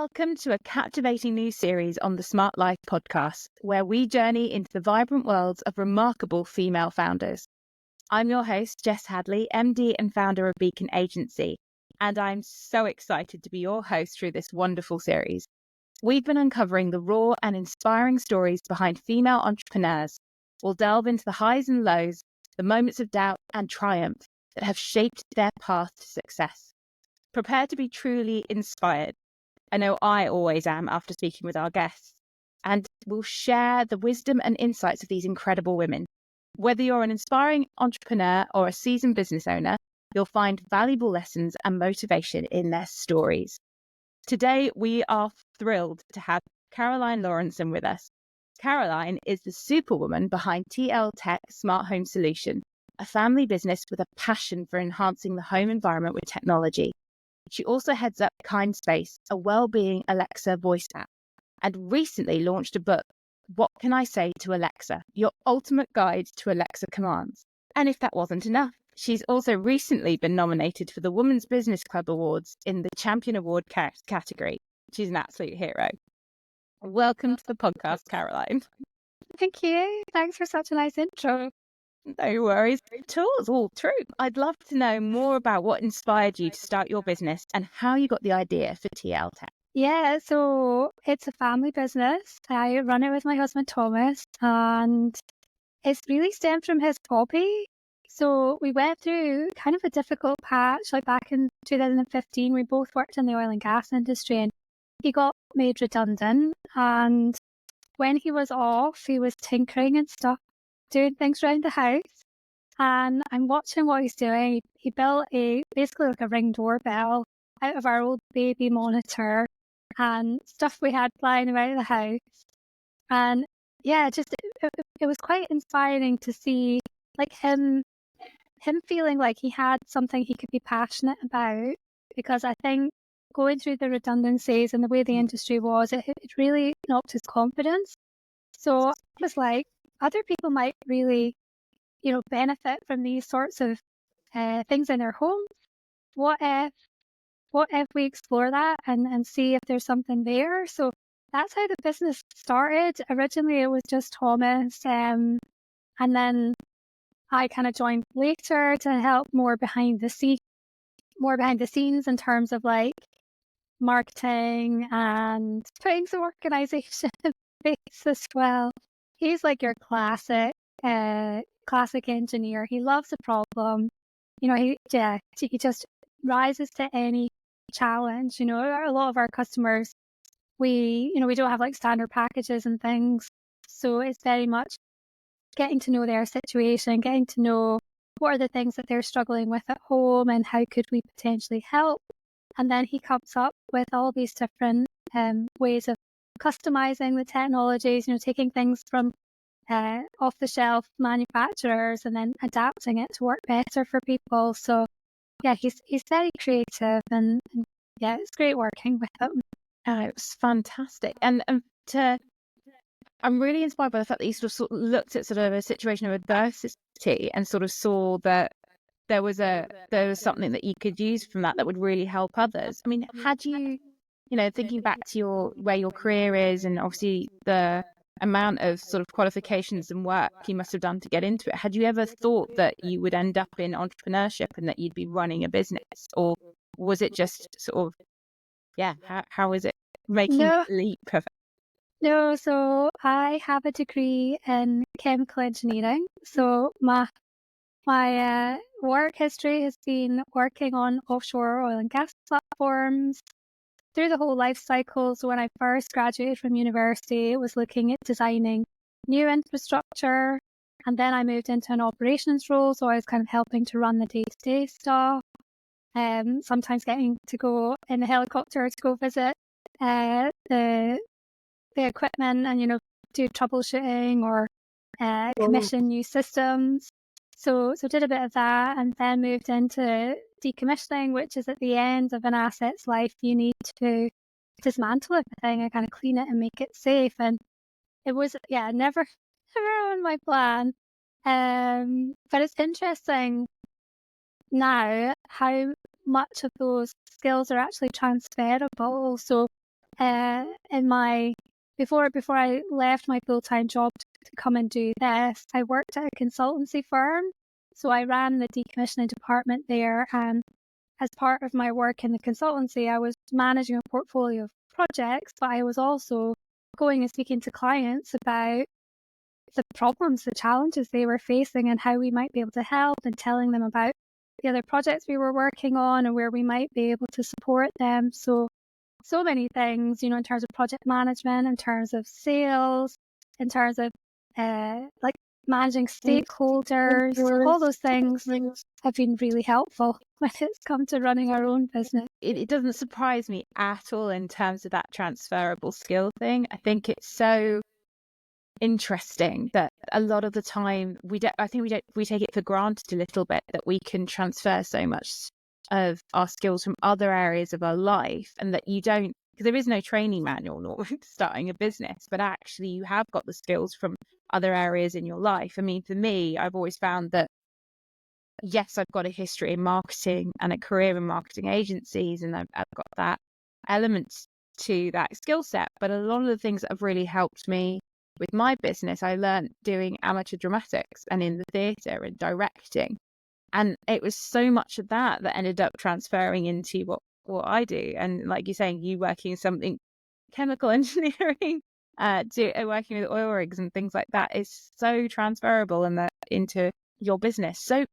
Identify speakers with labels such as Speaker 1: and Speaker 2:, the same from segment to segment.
Speaker 1: Welcome to a captivating new series on the Smart Life podcast, where we journey into the vibrant worlds of remarkable female founders. I'm your host, Jess Hadley, MD and founder of Beacon Agency, and I'm so excited to be your host through this wonderful series. We've been uncovering the raw and inspiring stories behind female entrepreneurs. We'll delve into the highs and lows, the moments of doubt and triumph that have shaped their path to success. Prepare to be truly inspired. I know I always am after speaking with our guests, and we'll share the wisdom and insights of these incredible women. Whether you're an inspiring entrepreneur or a seasoned business owner, you'll find valuable lessons and motivation in their stories. Today, we are thrilled to have Caroline Laurenson with us. Caroline is the superwoman behind TL Tech Smart Home Solution, a family business with a passion for enhancing the home environment with technology. She also heads up Kindspace, a wellbeing Alexa voice app, and recently launched a book, What Can I Say to Alexa? Your ultimate guide to Alexa commands. And if that wasn't enough, she's also recently been nominated for the Women's Business Club Awards in the Champion Award category. She's an absolute hero. Welcome to the podcast, Caroline.
Speaker 2: Thank you. Thanks for such a nice intro.
Speaker 1: No worries at all. It's all true. I'd love to know more about what inspired you to start your business and how you got the idea for TL Tech.
Speaker 2: Yeah, so it's a family business. I run it with my husband Thomas, and it's really stemmed from his hobby. So we went through kind of a difficult patch, like back in 2015. We both worked in the oil and gas industry, and he got made redundant. And when he was off, he was tinkering and stuff, doing things around the house. And I'm watching what he's doing. He built basically like a Ring doorbell out of our old baby monitor and stuff we had flying around the house. And yeah, it was quite inspiring to see like him feeling like he had something he could be passionate about, because I think going through the redundancies and the way the industry was, it really knocked his confidence. So I was like, other people might really, benefit from these sorts of things in their homes. What if we explore that and see if there's something there? So that's how the business started. Originally, it was just Thomas, and then I kind of joined later to help more behind the scenes in terms of like marketing and putting some organization in place as well. He's like your classic engineer. He loves a problem. He just rises to any challenge. A lot of our customers, we don't have like standard packages and things. So it's very much getting to know their situation, getting to know what are the things that they're struggling with at home and how could we potentially help. And then he comes up with all these different ways of customizing the technologies, taking things from off-the-shelf manufacturers and then adapting it to work better for people. So yeah, he's very creative, and yeah, it's great working with him.
Speaker 1: Oh, it was fantastic. And I'm really inspired by the fact that you sort of looked at sort of a situation of adversity and sort of saw that there was something that you could use from that would really help others. I mean, had you, thinking back to where your career is, and obviously the amount of sort of qualifications and work you must have done to get into it, had you ever thought that you would end up in entrepreneurship and that you'd be running a business, or was it just sort of, yeah, how is it making the leap of it?
Speaker 2: No, so I have a degree in chemical engineering. So my work history has been working on offshore oil and gas platforms through the whole life cycle. So when I first graduated from university, it was looking at designing new infrastructure. And then I moved into an operations role. So I was kind of helping to run the day-to-day stuff. Sometimes getting to go in the helicopter to go visit the equipment and, do troubleshooting or commission new systems. So did a bit of that, and then moved into decommissioning, which is at the end of an asset's life. You need to dismantle everything and kind of clean it and make it safe. And it was, never on my plan. But it's interesting now how much of those skills are actually transferable. So in my before I left my full-time job to come and do this, I worked at a consultancy firm. So I ran the decommissioning department there, and as part of my work in the consultancy, I was managing a portfolio of projects, but I was also going and speaking to clients about the problems, the challenges they were facing and how we might be able to help, and telling them about the other projects we were working on and where we might be able to support them. So many things, in terms of project management, in terms of sales, in terms of like managing stakeholders. All those things have been really helpful when it's come to running our own business.
Speaker 1: It doesn't surprise me at all in terms of that transferable skill thing. I think it's so interesting that a lot of the time we take it for granted a little bit that we can transfer so much of our skills from other areas of our life, and that you don't, because there is no training manual nor starting a business, but actually you have got the skills from other areas in your life. I mean, for me, I've always found that yes, I've got a history in marketing and a career in marketing agencies, and I've got that element to that skill set, but a lot of the things that have really helped me with my business, I learned doing amateur dramatics and in the theatre and directing. And it was so much of that that ended up transferring into what I do. And like you're saying, you working in something chemical engineering, working with oil rigs and things like that is so transferable and that into your business. So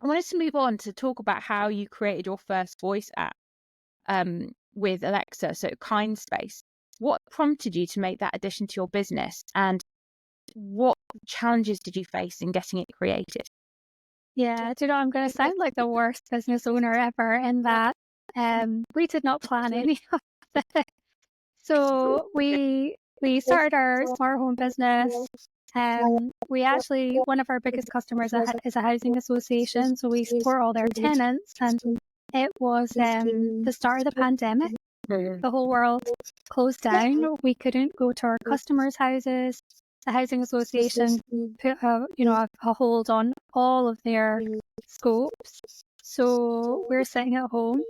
Speaker 1: I wanted to move on to talk about how you created your first voice app with Alexa, so Kind Space. What prompted you to make that addition to your business, and what challenges did you face in getting it created?
Speaker 2: Yeah, I'm going to sound like the worst business owner ever in that we did not plan any of this. So we started our smart home business. We actually, one of our biggest customers is a housing association, so we support all their tenants. And it was the start of the pandemic. The whole world closed down. We couldn't go to our customers' houses. The housing association put a hold on all of their scopes. So we're sitting at home,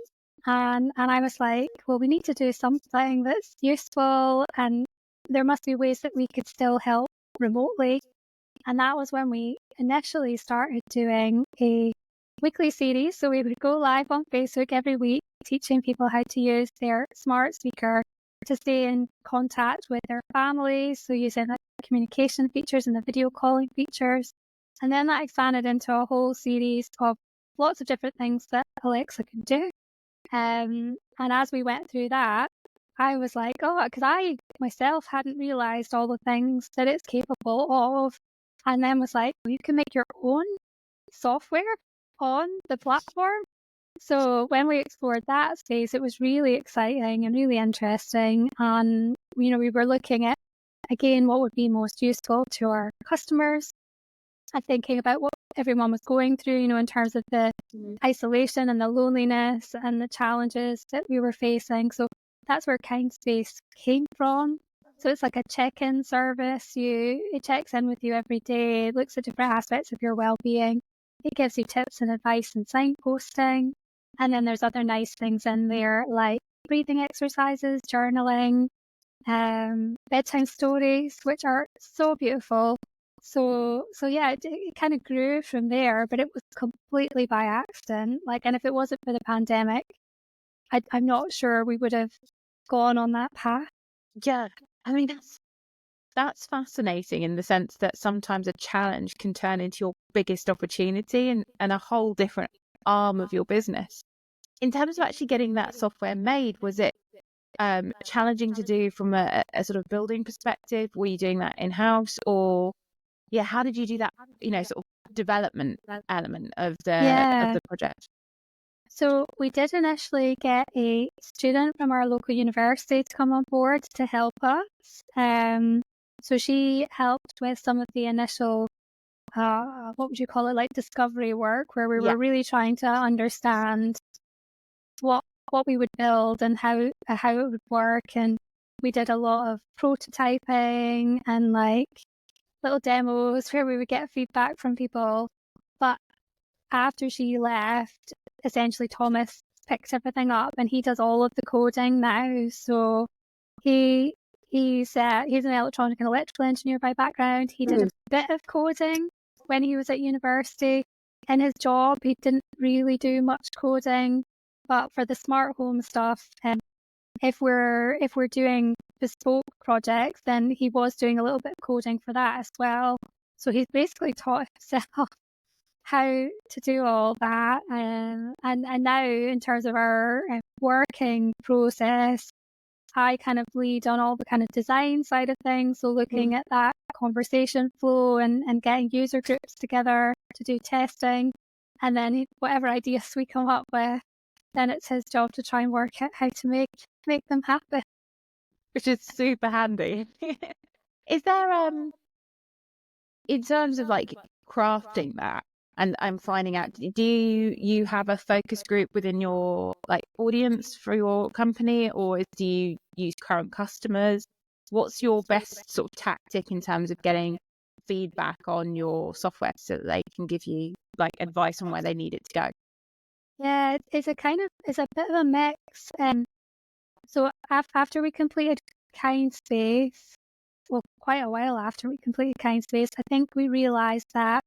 Speaker 2: and I was like, well, we need to do something that's useful, and there must be ways that we could still help remotely. And that was when we initially started doing a weekly series. So we would go live on Facebook every week, teaching people how to use their smart speaker to stay in contact with their families. So using the communication features and the video calling features. And then that expanded into a whole series of lots of different things that Alexa can do. And as we went through that, I was like, oh, because I myself hadn't realized all the things that it's capable of. And then was like, well, you can make your own software on the platform. So when we explored that space, it was really exciting and really interesting. And, we were looking at, again, what would be most useful to our customers, and thinking about what everyone was going through, in terms of the isolation and the loneliness and the challenges that we were facing. So that's where Kind Space came from. So it's like a check-in service. It checks in with you every day. It looks at different aspects of your well-being. It gives you tips and advice and signposting. And then there's other nice things in there like breathing exercises, journaling, bedtime stories, which are so beautiful. So yeah, it kind of grew from there, but it was completely by accident. And if it wasn't for the pandemic, I'm not sure we would have gone on that path.
Speaker 1: Yeah, I mean that's fascinating in the sense that sometimes a challenge can turn into your biggest opportunity and a whole different arm of your business. In terms of actually getting that software made, was it challenging to do from a sort of building perspective? Were you doing that in-house, or how did you do that, sort of development element of the project?
Speaker 2: So we did initially get a student from our local university to come on board to help us. So she helped with some of the initial, what would you call it, like discovery work, where we were really trying to understand what we would build and how it would work. And we did a lot of prototyping and like little demos where we would get feedback from people. But after she left, essentially Thomas picked everything up and he does all of the coding now. So he's an electronic and electrical engineer by background. He did a bit of coding when he was at university. In his job, he didn't really do much coding, but for the smart home stuff, if we're doing bespoke projects, then he was doing a little bit of coding for that as well. So he's basically taught himself how to do all that. And now, in terms of our working process, I kind of lead on all the kind of design side of things. So looking at that conversation flow and getting user groups together to do testing. And then whatever ideas we come up with, then it's his job to try and work out how to make them happen.
Speaker 1: Which is super handy. Is there, in terms of like crafting that, and I'm finding out, do you have a focus group within your like audience for your company, or do you use current customers? What's your best sort of tactic in terms of getting feedback on your software so that they can give you like advice on where they need it to go?
Speaker 2: Yeah, it's a bit of a mix. So after we completed Kind Space, well, quite a while after we completed Kind Space, I think we realized that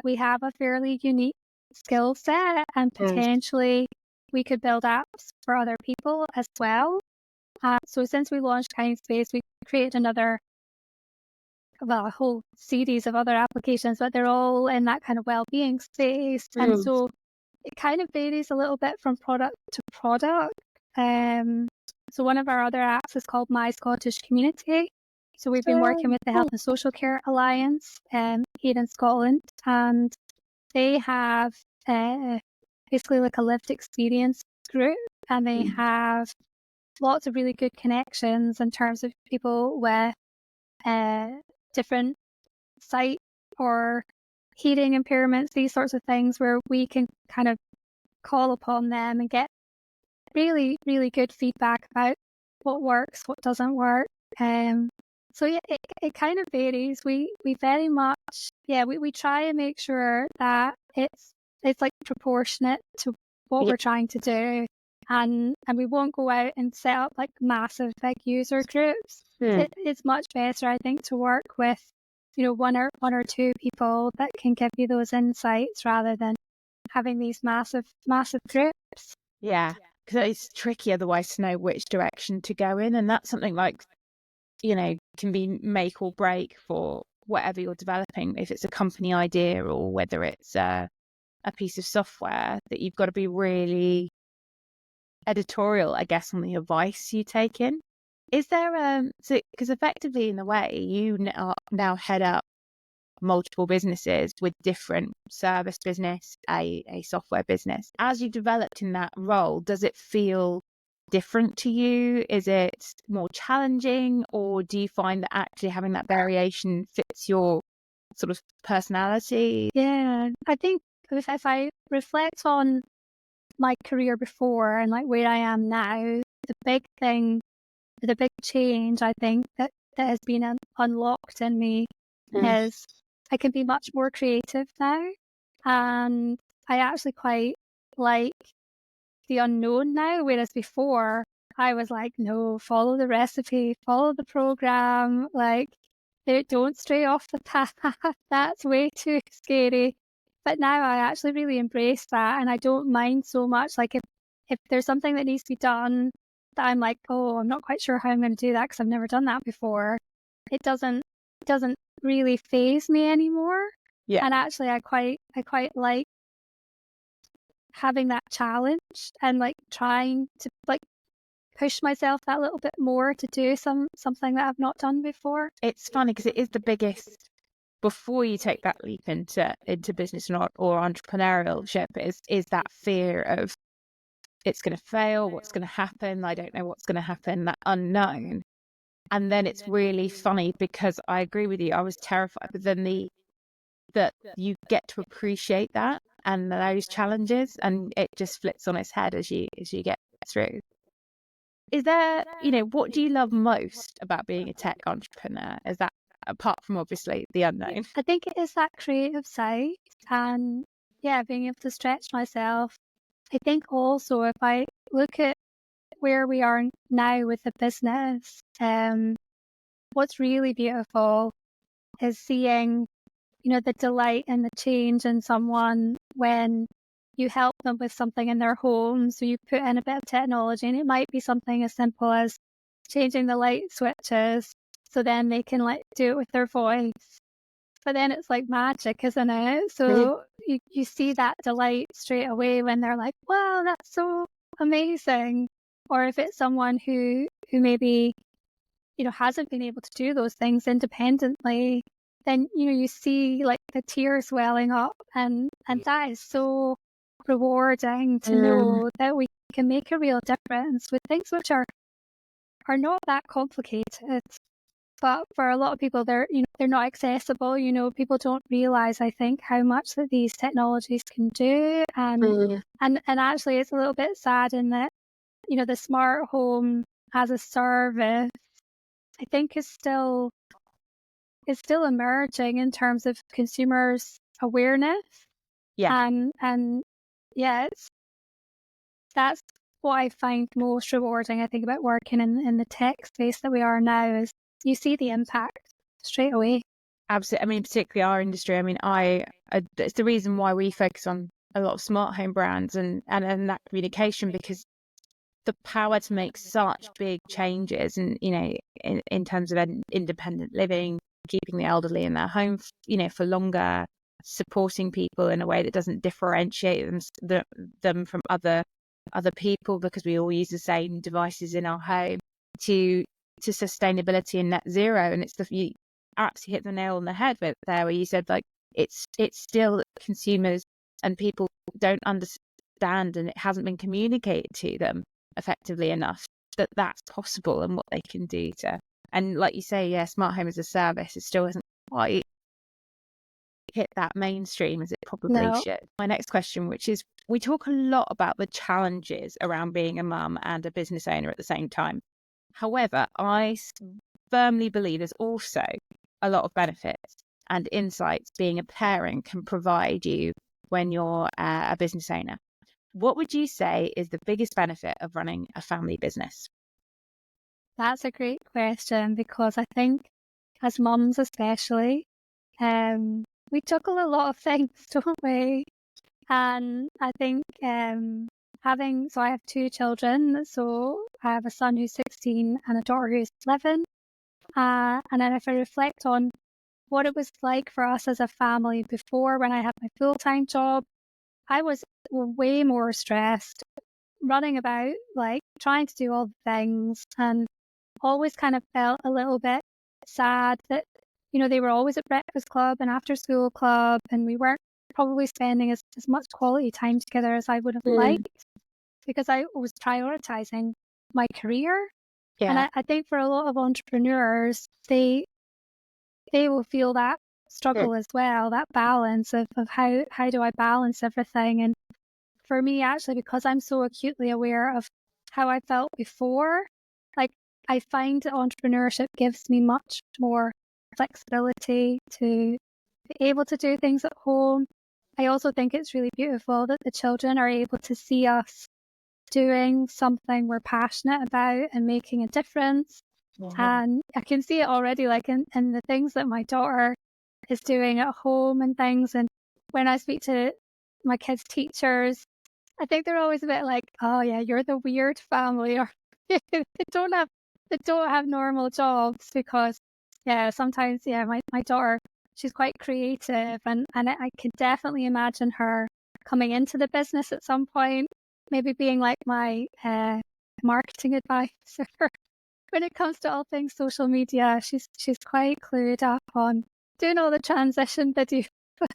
Speaker 2: we have a fairly unique skill set and potentially we could build apps for other people as well. So since we launched Kind Space, we created a whole series of other applications, but they're all in that kind of well-being space. And so it kind of varies a little bit from product to product. So one of our other apps is called My Scottish Community. So we've been working with the Health and Social Care Alliance here in Scotland, and they have basically like a lived experience group, and they have lots of really good connections in terms of people with different sight or hearing impairments, these sorts of things, where we can kind of call upon them and get really, really good feedback about what works, what doesn't work. So yeah, it kind of varies. We very much, we try and make sure that it's like proportionate to what we're trying to do. And we won't go out and set up like massive big user groups. It's much better, I think, to work with, one or two people that can give you those insights rather than having these massive groups.
Speaker 1: Yeah, because it's tricky otherwise to know which direction to go in, and that's something like, can be make or break for whatever you're developing, if it's a company idea or whether it's a piece of software, that you've got to be really editorial, I guess, on the advice you take in. Is there because effectively in a way you now head up multiple businesses with different service business, a software business. As you developed in that role, does it feel different to you? Is it more challenging, or do you find that actually having that variation fits your sort of personality?
Speaker 2: Yeah, I think if I reflect on my career before and like where I am now, the big change I think that has been unlocked in me is I can be much more creative now, and I actually quite like the unknown now, whereas before I was like, no, follow the recipe, follow the program, like don't stray off the path. That's way too scary. But now I actually really embrace that, and I don't mind so much. Like if there's something that needs to be done that I'm like, oh, I'm not quite sure how I'm going to do that because I've never done that before, it doesn't really faze me anymore.
Speaker 1: Yeah.
Speaker 2: And actually I quite like having that challenge and like trying to like push myself that little bit more to do something that I've not done before.
Speaker 1: It's funny because it is the biggest, before you take that leap into business or entrepreneurship, is that fear of it's going to fail, what's going to happen, I don't know what's going to happen, that unknown. And then it's really funny because I agree with you, I was terrified, but then that you get to appreciate that and those challenges, and it just flips on its head as you get through. Is there, what do you love most about being a tech entrepreneur? Is that, apart from obviously the unknown?
Speaker 2: I think it is that creative side and being able to stretch myself. I think also if I look at where we are now with the business, what's really beautiful is seeing, the delight and the change in someone when you help them with something in their home. So you put in a bit of technology, and it might be something as simple as changing the light switches so then they can do it with their voice. But then it's like magic, isn't it? So you see that delight straight away when they're like, wow, that's so amazing. Or if it's someone who maybe, hasn't been able to do those things independently, then, you see the tears welling up, and that is so rewarding to know that we can make a real difference with things which are not that complicated. But for a lot of people, they're not accessible. People don't realize, I think, how much that these technologies can do. And actually, it's a little bit sad in that, the smart home as a service, I think, is still emerging in terms of consumers' awareness.
Speaker 1: Yeah.
Speaker 2: And yeah, that's what I find most rewarding, I think, about working in the tech space that we are now, is you see the impact straight away.
Speaker 1: Absolutely. I mean, particularly our industry. I mean, it's the reason why we focus on a lot of smart home brands and that communication, because the power to make such big changes, and in terms of independent living, keeping the elderly in their home, for longer, supporting people in a way that doesn't differentiate them from other people, because we all use the same devices in our home, to sustainability and net zero. And you absolutely hit the nail on the head there, where you said, it's still that consumers and people don't understand, and it hasn't been communicated to them effectively enough that that's possible and what they can do to. And like you say, yeah, smart home as a service, it still hasn't quite hit that mainstream as it probably should. My next question, which is, we talk a lot about the challenges around being a mum and a business owner at the same time. However, I firmly believe there's also a lot of benefits and insights being a parent can provide you when you're a business owner. What would you say is the biggest benefit of running a family business?
Speaker 2: That's a great question, because I think as mums especially, we juggle a lot of things, don't we? And I think so I have 2 children. So I have a son who's 16 and a daughter who's 11. And then if I reflect on what it was like for us as a family before, when I had my full-time job, I was way more stressed, running about, trying to do all the things, and always kind of felt a little bit sad that, they were always at breakfast club and after school club, and we weren't probably spending as much quality time together as I would have liked, because I was prioritizing my career. And I think for a lot of entrepreneurs, they will feel that struggle as well, that balance of how do I balance everything. And for me, actually, because I'm so acutely aware of how I felt before, I find that entrepreneurship gives me much more flexibility to be able to do things at home. I also think it's really beautiful that the children are able to see us doing something we're passionate about and making a difference. And I can see it already, in the things that my daughter is doing at home and things. And when I speak to my kids' teachers, I think they're always a bit like, oh yeah, you're the weird family, or they don't have normal jobs, because sometimes my daughter, she's quite creative, and I can definitely imagine her coming into the business at some point, maybe being like my marketing advisor. When it comes to all things social media, she's quite clued up on doing all the transition videos, that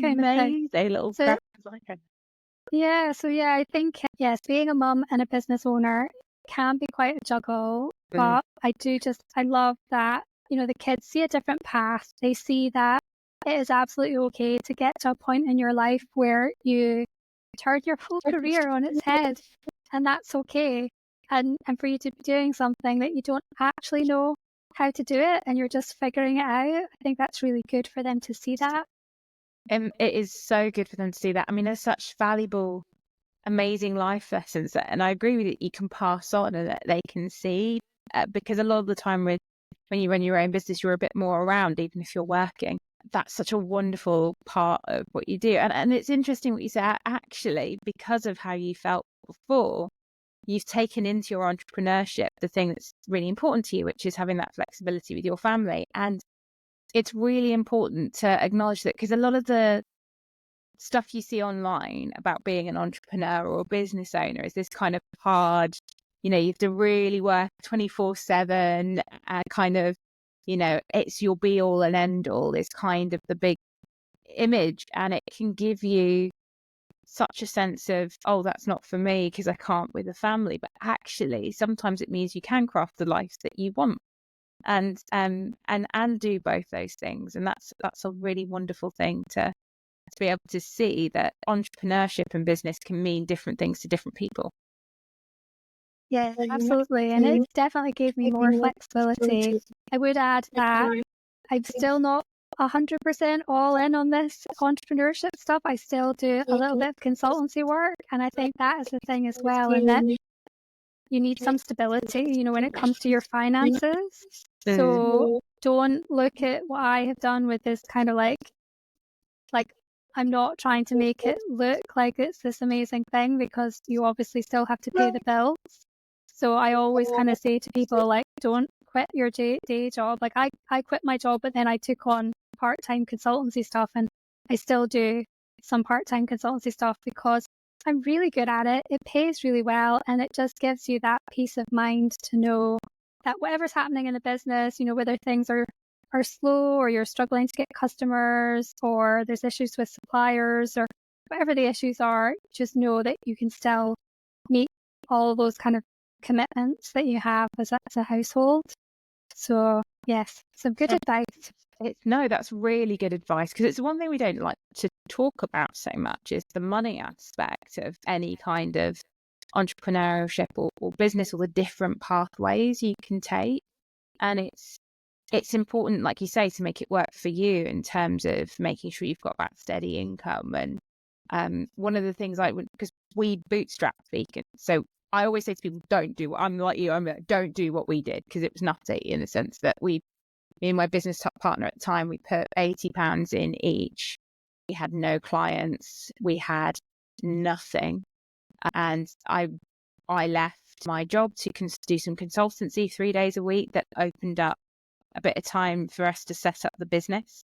Speaker 2: kind of thing.
Speaker 1: Amazing little
Speaker 2: So,
Speaker 1: like
Speaker 2: I think, yes, being a mum and a business owner can be quite a juggle, but I love that, the kids see a different path. They see that it is absolutely okay to get to a point in your life where you turn your whole career on its head, and that's okay. And for you to be doing something that you don't actually know how to do it, and you're just figuring it out, I think that's really good for them to see that.
Speaker 1: It is so good for them to see that. I mean, there's such valuable amazing life lessons that, and I agree with it, you can pass on and that they can see, because a lot of the time when you run your own business, you're a bit more around, even if you're working. That's such a wonderful part of what you do. And it's interesting what you say, actually, because of how you felt before, you've taken into your entrepreneurship the thing that's really important to you, which is having that flexibility with your family. And it's really important to acknowledge that, because a lot of the stuff you see online about being an entrepreneur or a business owner is this kind of hard, you have to really work 24/7, kind of, it's your be all and end all is kind of the big image. And it can give you such a sense of, oh, that's not for me because I can't with a family. But actually, sometimes it means you can craft the life that you want and do both those things. And that's a really wonderful thing to be able to see, that entrepreneurship and business can mean different things to different people.
Speaker 2: Yeah, absolutely. And it definitely gave me more flexibility. I would add that I'm still not 100% all in on this entrepreneurship stuff. I still do a little bit of consultancy work. And I think that is the thing as well, and that you need some stability, when it comes to your finances. So don't look at what I have done with this kind of like I'm not trying to make it look like it's this amazing thing, because you obviously still have to pay the bills. So I always kind of say to people, like, don't quit your day job. Like I quit my job, but then I took on part-time consultancy stuff, and I still do some part-time consultancy stuff because I'm really good at it. It pays really well, and it just gives you that peace of mind to know that whatever's happening in the business, whether things are slow, or you're struggling to get customers, or there's issues with suppliers, or whatever the issues are, just know that you can still meet all of those kind of commitments that you have as a household. So yes, some good advice.
Speaker 1: No, that's really good advice, because it's one thing we don't like to talk about so much is the money aspect of any kind of entrepreneurship or business, or the different pathways you can take. And it's important, like you say, to make it work for you in terms of making sure you've got that steady income. And one of the things because we bootstrap Beacon, so I always say to people, don't do what I'm like you. Don't do what we did, because it was nutty in the sense that me and my business partner at the time, we put £80 in each. We had no clients. We had nothing. And I left my job to do some consultancy 3 days a week. That opened up a bit of time for us to set up the business,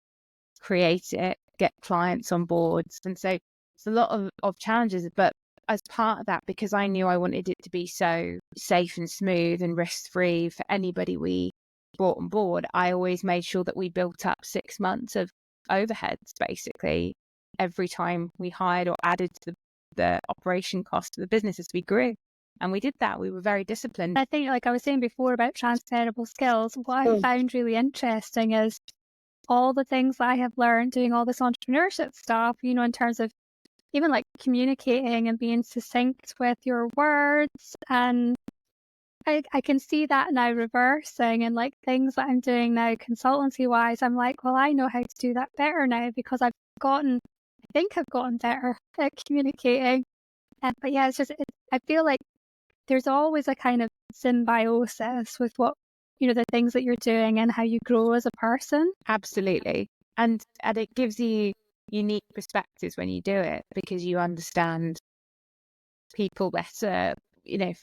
Speaker 1: create it, get clients on board. And so it's a lot of challenges, but as part of that, because I knew I wanted it to be so safe and smooth and risk-free for anybody we brought on board, I always made sure that we built up 6 months of overheads, basically, every time we hired or added to the operation cost of the business as we grew. And we did that. We were very disciplined.
Speaker 2: I think, like I was saying before about transferable skills, what I found really interesting is all the things I have learned doing all this entrepreneurship stuff, in terms of even like communicating and being succinct with your words. And I can see that now reversing, and like things that I'm doing now consultancy wise, I'm like, well, I know how to do that better now, because I think I've gotten better at communicating. But yeah, it's just, I feel like there's always a kind of symbiosis with what, the things that you're doing and how you grow as a person.
Speaker 1: Absolutely. And it gives you unique perspectives when you do it, because you understand people better.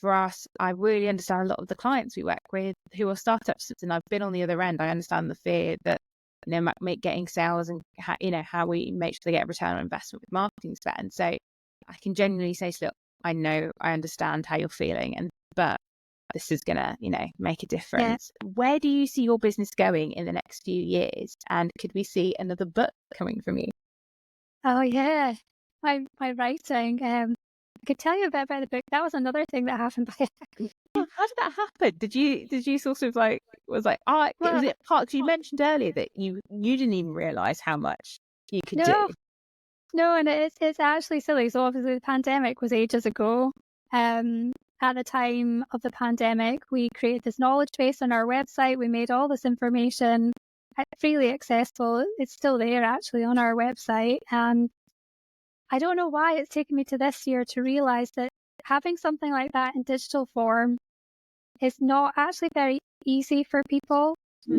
Speaker 1: For us, I really understand a lot of the clients we work with who are startups, and I've been on the other end. I understand the fear that, getting sales and how we make sure they get a return on investment with marketing spend. So I can genuinely say, look, I know, I understand how you're feeling, but this is gonna, make a difference. Yeah. Where do you see your business going in the next few years? And could we see another book coming from you?
Speaker 2: Oh yeah, my writing. I could tell you a bit about the book. That was another thing that happened by accident.
Speaker 1: How did that happen? Did you sort of was it part, you mentioned earlier that you didn't even realize how much you could do?
Speaker 2: No, and it's actually silly. So obviously the pandemic was ages ago. At the time of the pandemic, we created this knowledge base on our website. We made all this information freely accessible. It's still there actually on our website. And I don't know why it's taken me to this year to realize that having something like that in digital form is not actually very easy for people.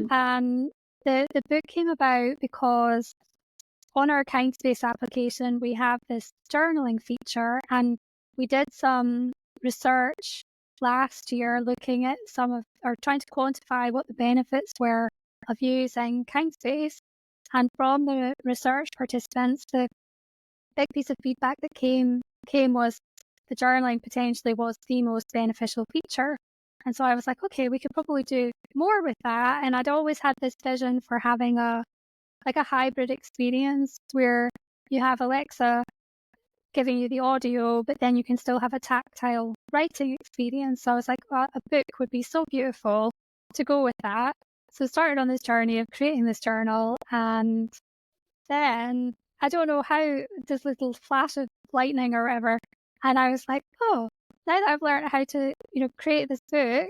Speaker 2: And the book came about because on our Kindspace application, we have this journaling feature, and we did some research last year looking at trying to quantify what the benefits were of using Kindspace. And from the research participants, the big piece of feedback that came was the journaling potentially was the most beneficial feature. And so I was like, okay, we could probably do more with that. And I'd always had this vision for having a hybrid experience where you have Alexa giving you the audio, but then you can still have a tactile writing experience. So I was like, well, a book would be so beautiful to go with that. So I started on this journey of creating this journal, and then I don't know how, this little flash of lightning or whatever, and I was like, oh, now that I've learned how to, create this book,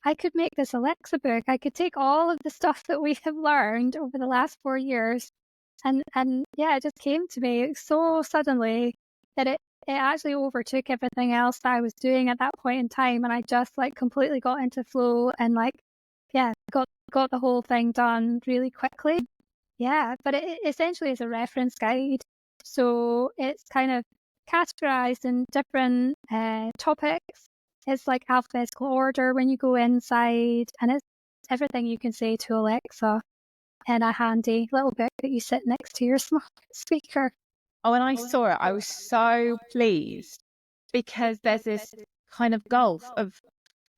Speaker 2: I could make this Alexa book. I could take all of the stuff that we have learned over the last 4 years, and yeah, it just came to me so suddenly that it actually overtook everything else that I was doing at that point in time, and I just like completely got into flow and got the whole thing done really quickly. Yeah, but it essentially is a reference guide. So it's kind of categorized in different topics. It's like alphabetical order when you go inside, and it's everything you can say to Alexa in a handy little book that you sit next to your smart speaker.
Speaker 1: Oh, when I saw it, I was so pleased because there's this kind of gulf of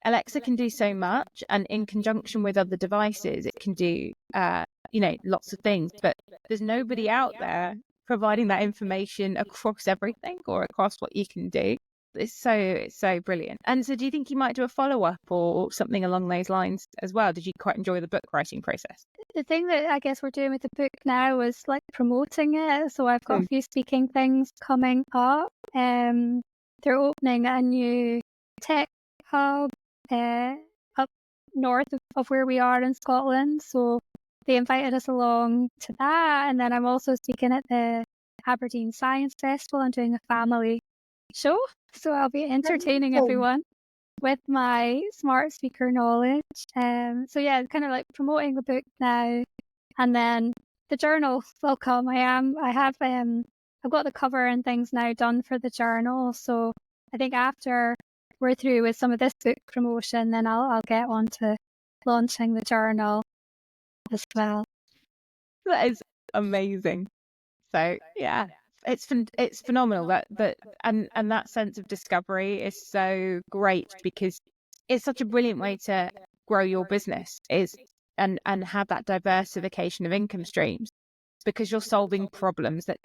Speaker 1: Alexa can do so much, and in conjunction with other devices, it can do, lots of things. But there's nobody out there providing that information across everything or across what you can do. It's so brilliant. And so, do you think you might do a follow-up or something along those lines as well? Did you quite enjoy the book writing process?
Speaker 2: The thing that I guess we're doing with the book now is like promoting it. So I've got a few speaking things coming up. They're opening a new tech hub up north of where we are in Scotland. So they invited us along to that. And then I'm also speaking at the Aberdeen Science Festival and doing a family show. So I'll be entertaining everyone with my smart speaker knowledge. So yeah, kind of like promoting the book now, and then the journal will come. I've got the cover and things now done for the journal. So I think after we're through with some of this book promotion, then I'll get on to launching the journal as well.
Speaker 1: That is amazing. So yeah, it's phenomenal and that sense of discovery is so great because it's such a brilliant way to grow your business and have that diversification of income streams, because you're solving problems that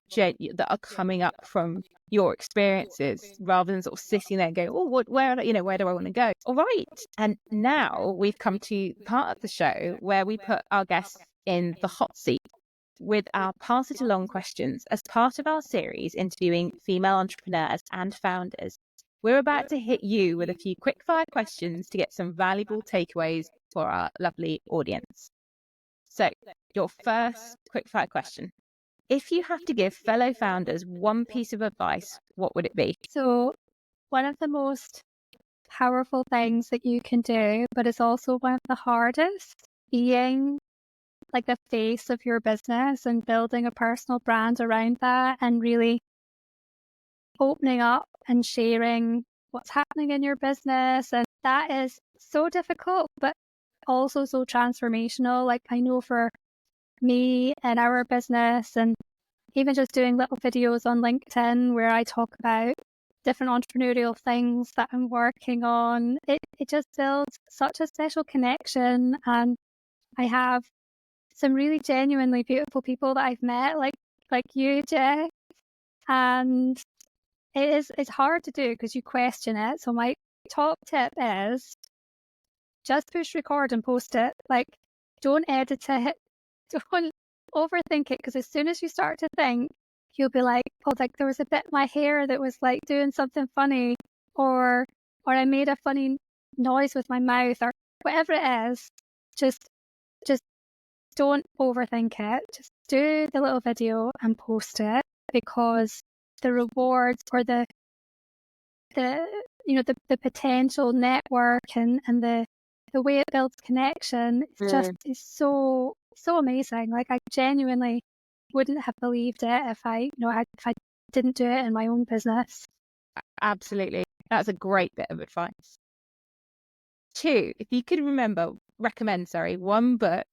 Speaker 1: are coming up from your experiences rather than sort of sitting there and going, oh, where do I want to go? All right. And now we've come to part of the show where we put our guests in the hot seat with our pass it along questions as part of our series interviewing female entrepreneurs and founders. We're about to hit you with a few quick fire questions to get some valuable takeaways for our lovely audience. So, your first quick fire question. If you have to give fellow founders one piece of advice, what would it be?
Speaker 2: So one of the most powerful things that you can do, but it's also one of the hardest, being like the face of your business and building a personal brand around that, and really opening up and sharing what's happening in your business. And that is so difficult, but also so transformational. Like I know for me and our business, and even just doing little videos on LinkedIn where I talk about different entrepreneurial things that I'm working on, it just builds such a special connection. And I have some really genuinely beautiful people that I've met, like you, Jeff. And it's hard to do because you question it. So my top tip is just push record and post it. Like, don't edit it. Don't overthink it, because as soon as you start to think, you'll be like, oh, like there was a bit of my hair that was like doing something funny, or I made a funny noise with my mouth, or whatever it is. Just don't overthink it. Just do the little video and post it, because the rewards or the the potential network and the way it builds connection is so amazing. Like, I genuinely wouldn't have believed it if I didn't do it in my own business.
Speaker 1: Absolutely. That's a great bit of advice. 2, if you could recommend one book,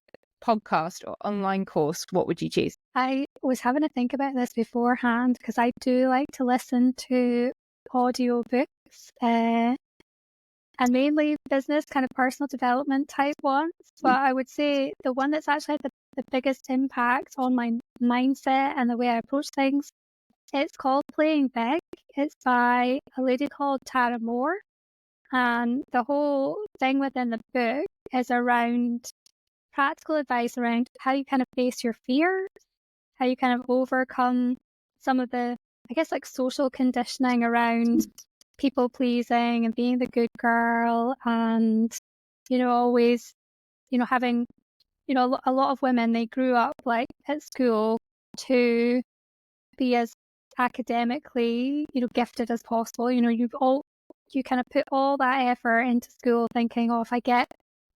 Speaker 1: podcast, or online course, what would you choose?
Speaker 2: I was having to think about this beforehand because I do like to listen to audio books and mainly business, kind of personal development type ones. But I would say the one that's actually had the biggest impact on my mindset and the way I approach things, it's called Playing Big. It's by a lady called Tara Mohr. And the whole thing within the book is around practical advice around how you kind of face your fears, how you kind of overcome some of the, I guess, like social conditioning around people pleasing and being the good girl and, always, having, a lot of women, they grew up like at school to be as academically, gifted as possible. You kind of put all that effort into school thinking, oh, if I get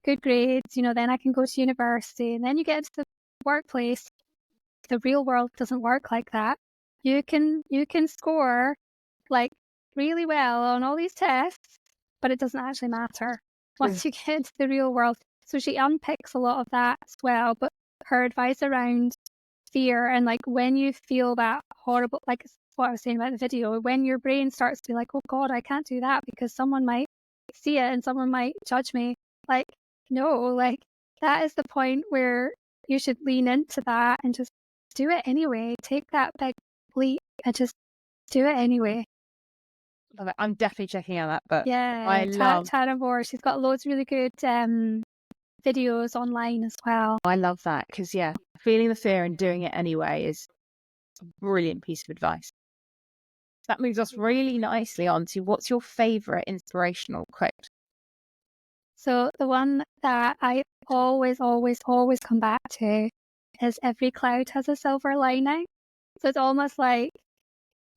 Speaker 2: good grades, then I can go to university. And then you get into the workplace. The real world doesn't work like that. You can score like really well on all these tests, but it doesn't actually matter once you get into the real world. So she unpicks a lot of that as well. But her advice around fear and like when you feel that horrible, like what I was saying about the video, when your brain starts to be like, oh God, I can't do that because someone might see it and someone might judge me. Like, no, like that is the point where you should lean into that and just do it anyway. Take that big leap and just do it anyway.
Speaker 1: Love it. I'm definitely checking out that book.
Speaker 2: Yeah, Tara Mohr. She's got loads of really good videos online as well.
Speaker 1: I love that because, feeling the fear and doing it anyway is a brilliant piece of advice. That moves us really nicely on to what's your favourite inspirational quote?
Speaker 2: So the one that I always, always, always come back to is every cloud has a silver lining. So it's almost like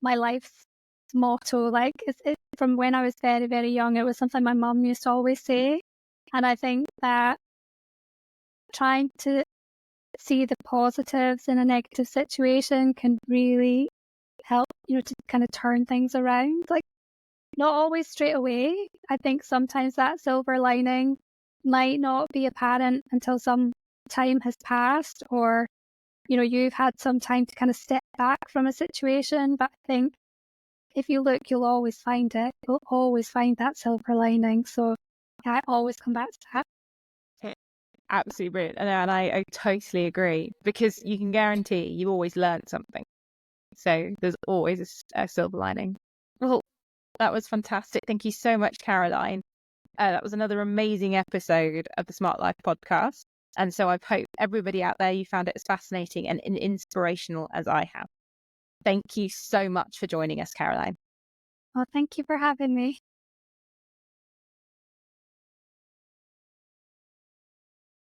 Speaker 2: my life's motto. Like it's from when I was very, very young, it was something my mum used to always say. And I think that trying to see the positives in a negative situation can really help, to kind of turn things around. Like, not always straight away. I think sometimes that silver lining might not be apparent until some time has passed or, you've had some time to kind of step back from a situation. But I think if you look, you'll always find it. You'll always find that silver lining. So I always come back to that.
Speaker 1: Absolutely brilliant. And I totally agree because you can guarantee you always learn something. So there's always a silver lining. Well, that was fantastic. Thank you so much, Caroline. That was another amazing episode of the Smart Life podcast. And so I hope everybody out there, you found it as fascinating and inspirational as I have. Thank you so much for joining us, Caroline.
Speaker 2: Well, thank you for having me.